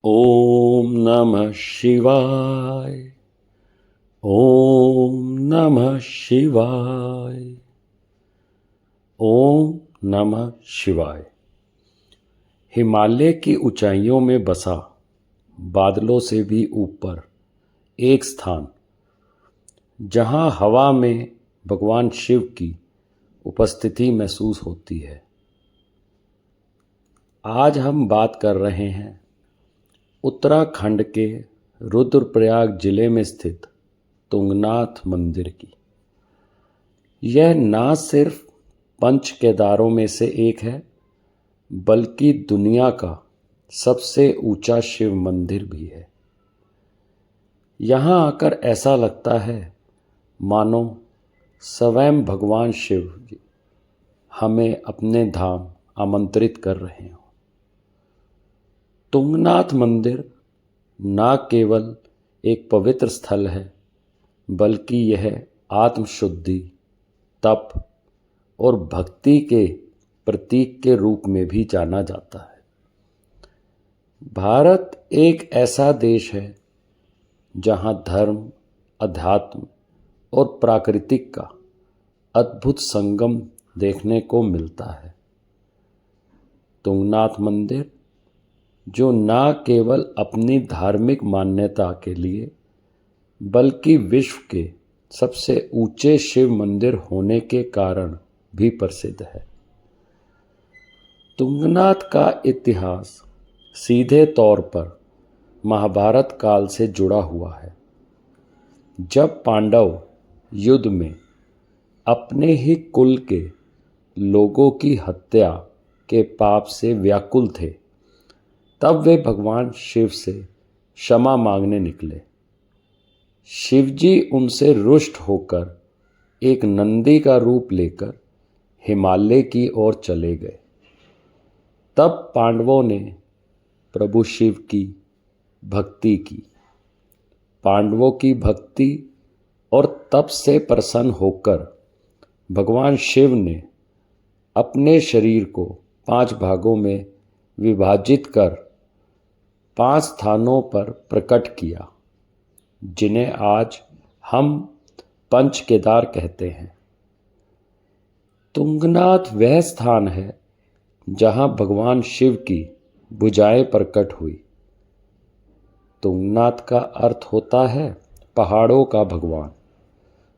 ओम नमः शिवाय। ओम नमः शिवाय। ओम नमः शिवाय। हिमालय की ऊंचाइयों में बसा बादलों से भी ऊपर एक स्थान, जहां हवा में भगवान शिव की उपस्थिति महसूस होती है। आज हम बात कर रहे हैं उत्तराखंड के रुद्रप्रयाग जिले में स्थित तुंगनाथ मंदिर की। यह न सिर्फ पंच केदारों में से एक है, बल्कि दुनिया का सबसे ऊंचा शिव मंदिर भी है। यहाँ आकर ऐसा लगता है मानो स्वयं भगवान शिव हमें अपने धाम आमंत्रित कर रहे हों। तुंगनाथ मंदिर न केवल एक पवित्र स्थल है, बल्कि यह आत्मशुद्धि, तप और भक्ति के प्रतीक के रूप में भी जाना जाता है। भारत एक ऐसा देश है जहां धर्म, अध्यात्म और प्राकृतिक का अद्भुत संगम देखने को मिलता है। तुंगनाथ मंदिर, जो न केवल अपनी धार्मिक मान्यता के लिए बल्कि विश्व के सबसे ऊंचे शिव मंदिर होने के कारण भी प्रसिद्ध है। तुंगनाथ का इतिहास सीधे तौर पर महाभारत काल से जुड़ा हुआ है, जब पांडव युद्ध में अपने ही कुल के लोगों की हत्या के पाप से व्याकुल थे। तब वे भगवान शिव से क्षमा मांगने निकले। शिवजी उनसे रुष्ट होकर एक नंदी का रूप लेकर हिमालय की ओर चले गए। तब पांडवों ने प्रभु शिव की भक्ति की। पांडवों की भक्ति और तप से प्रसन्न होकर भगवान शिव ने अपने शरीर को 5 भागों में विभाजित कर 5 स्थानों पर प्रकट किया, जिन्हें आज हम पंच केदार कहते हैं। तुंगनाथ वह स्थान है जहां भगवान शिव की भुजाएं प्रकट हुई। तुंगनाथ का अर्थ होता है पहाड़ों का भगवान,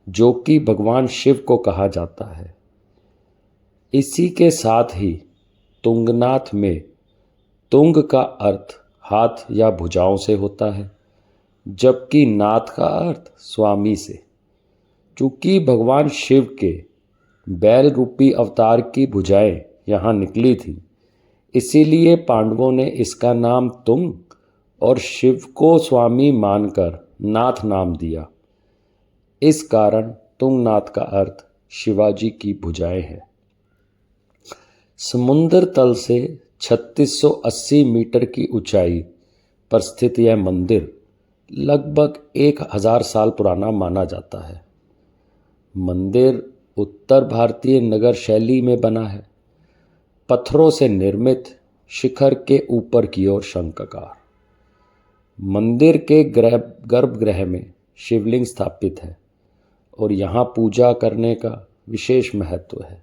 जो कि भगवान शिव को कहा जाता है। इसी के साथ ही तुंगनाथ में तुंग का अर्थ हाथ या भुजाओं से होता है, जबकि नाथ का अर्थ स्वामी से। चूंकि भगवान शिव के बैल रूपी अवतार की भुजाएं यहाँ निकली थी, इसीलिए पांडवों ने इसका नाम तुंग और शिव को स्वामी मानकर नाथ नाम दिया। इस कारण तुंगनाथ का अर्थ शिवाजी की भुजाएं है। समुद्र तल से 3680 मीटर की ऊंचाई पर स्थित यह मंदिर लगभग 1000 साल पुराना माना जाता है। मंदिर उत्तर भारतीय नगर शैली में बना है, पत्थरों से निर्मित, शिखर के ऊपर की ओर शंखाकार। मंदिर के गर्भगृह में शिवलिंग स्थापित है और यहाँ पूजा करने का विशेष महत्व है।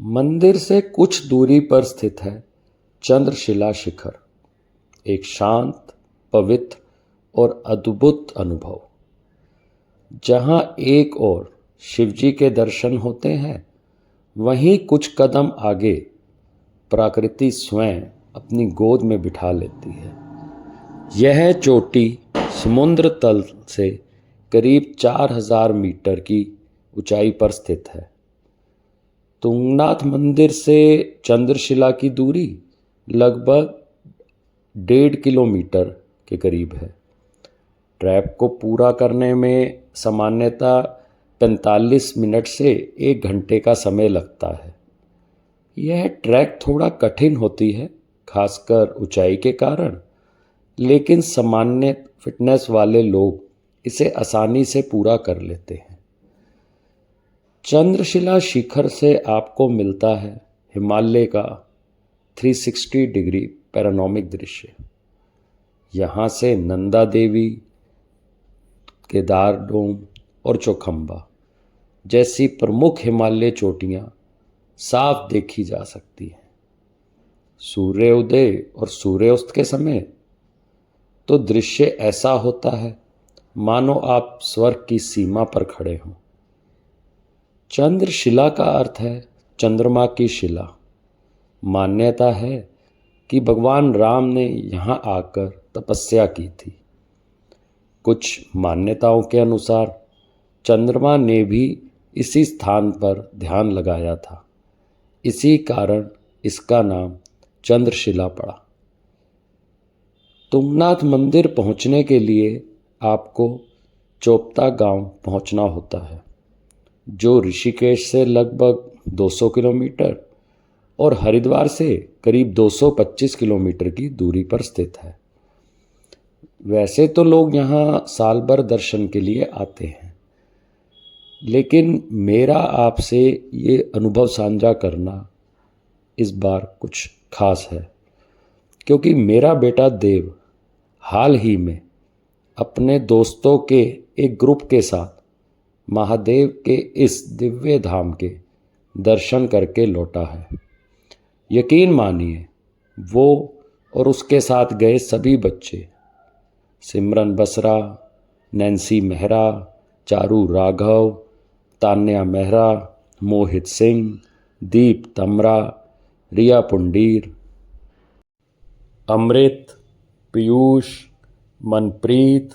मंदिर से कुछ दूरी पर स्थित है चंद्रशिला शिखर, एक शांत, पवित्र और अद्भुत अनुभव, जहाँ एक ओर शिवजी के दर्शन होते हैं, वहीं कुछ कदम आगे प्रकृति स्वयं अपनी गोद में बिठा लेती है। यह चोटी समुद्र तल से करीब 4000 मीटर की ऊंचाई पर स्थित है। तुंगनाथ मंदिर से चंद्रशिला की दूरी लगभग 1.5 किलोमीटर के करीब है। ट्रैक को पूरा करने में सामान्यतः 45 मिनट से 1 घंटे का समय लगता है। यह ट्रैक थोड़ा कठिन होती है, खासकर ऊंचाई के कारण, लेकिन सामान्य फिटनेस वाले लोग इसे आसानी से पूरा कर लेते हैं। चंद्रशिला शिखर से आपको मिलता है हिमालय का 360 डिग्री पैनोरामिक दृश्य। यहाँ से नंदा देवी, केदार डोम और चौखंबा जैसी प्रमुख हिमालय चोटियाँ साफ देखी जा सकती हैं। सूर्योदय और सूर्यास्त के समय तो दृश्य ऐसा होता है मानो आप स्वर्ग की सीमा पर खड़े हों। चंद्रशिला का अर्थ है चंद्रमा की शिला। मान्यता है कि भगवान राम ने यहाँ आकर तपस्या की थी। कुछ मान्यताओं के अनुसार चंद्रमा ने भी इसी स्थान पर ध्यान लगाया था। इसी कारण इसका नाम चंद्रशिला पड़ा। तुंगनाथ मंदिर पहुंचने के लिए आपको चोपता गांव पहुंचना होता है, जो ऋषिकेश से लगभग 200 किलोमीटर और हरिद्वार से करीब 225 किलोमीटर की दूरी पर स्थित है। वैसे तो लोग यहाँ साल भर दर्शन के लिए आते हैं, लेकिन मेरा आपसे ये अनुभव साझा करना इस बार कुछ खास है, क्योंकि मेरा बेटा देव हाल ही में अपने दोस्तों के एक ग्रुप के साथ महादेव के इस दिव्य धाम के दर्शन करके लौटा है। यकीन मानिए, वो और उसके साथ गए सभी बच्चे, सिमरन बसरा, नैन्सी मेहरा, चारू राघव, तान्या मेहरा, मोहित सिंह, दीप तमरा, रिया पुंडीर, अमृत, पीयूष, मनप्रीत,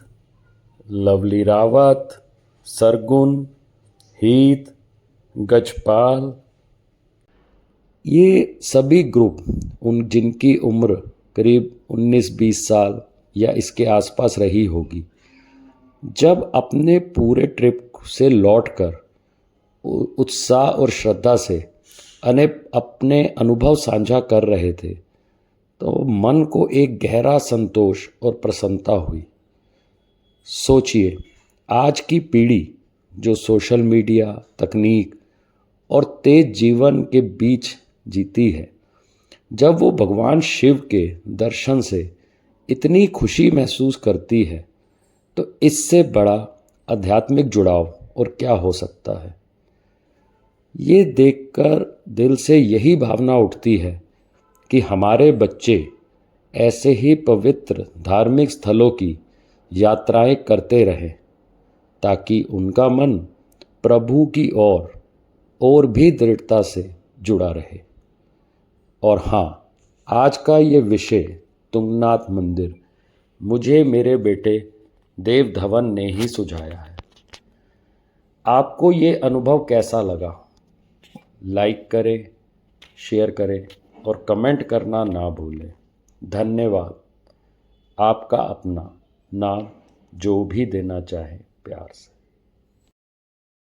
लवली रावत, सरगुन, हीत, गजपाल, ये सभी ग्रुप जिनकी उम्र करीब 19-20 साल या इसके आसपास रही होगी, जब अपने पूरे ट्रिप से लौटकर उत्साह और श्रद्धा से अपने अनुभव साझा कर रहे थे, तो मन को एक गहरा संतोष और प्रसन्नता हुई। सोचिए, आज की पीढ़ी जो सोशल मीडिया, तकनीक और तेज जीवन के बीच जीती है, जब वो भगवान शिव के दर्शन से इतनी खुशी महसूस करती है, तो इससे बड़ा आध्यात्मिक जुड़ाव और क्या हो सकता है। ये देखकर दिल से यही भावना उठती है कि हमारे बच्चे ऐसे ही पवित्र धार्मिक स्थलों की यात्राएं करते रहें, ताकि उनका मन प्रभु की ओर और भी दृढ़ता से जुड़ा रहे। और हाँ, आज का ये विषय तुंगनाथ मंदिर मुझे मेरे बेटे देव धवन ने ही सुझाया है। आपको ये अनुभव कैसा लगा? लाइक करें, शेयर करें और कमेंट करना ना भूलें। धन्यवाद। आपका अपना नाम जो भी देना चाहे प्यार से।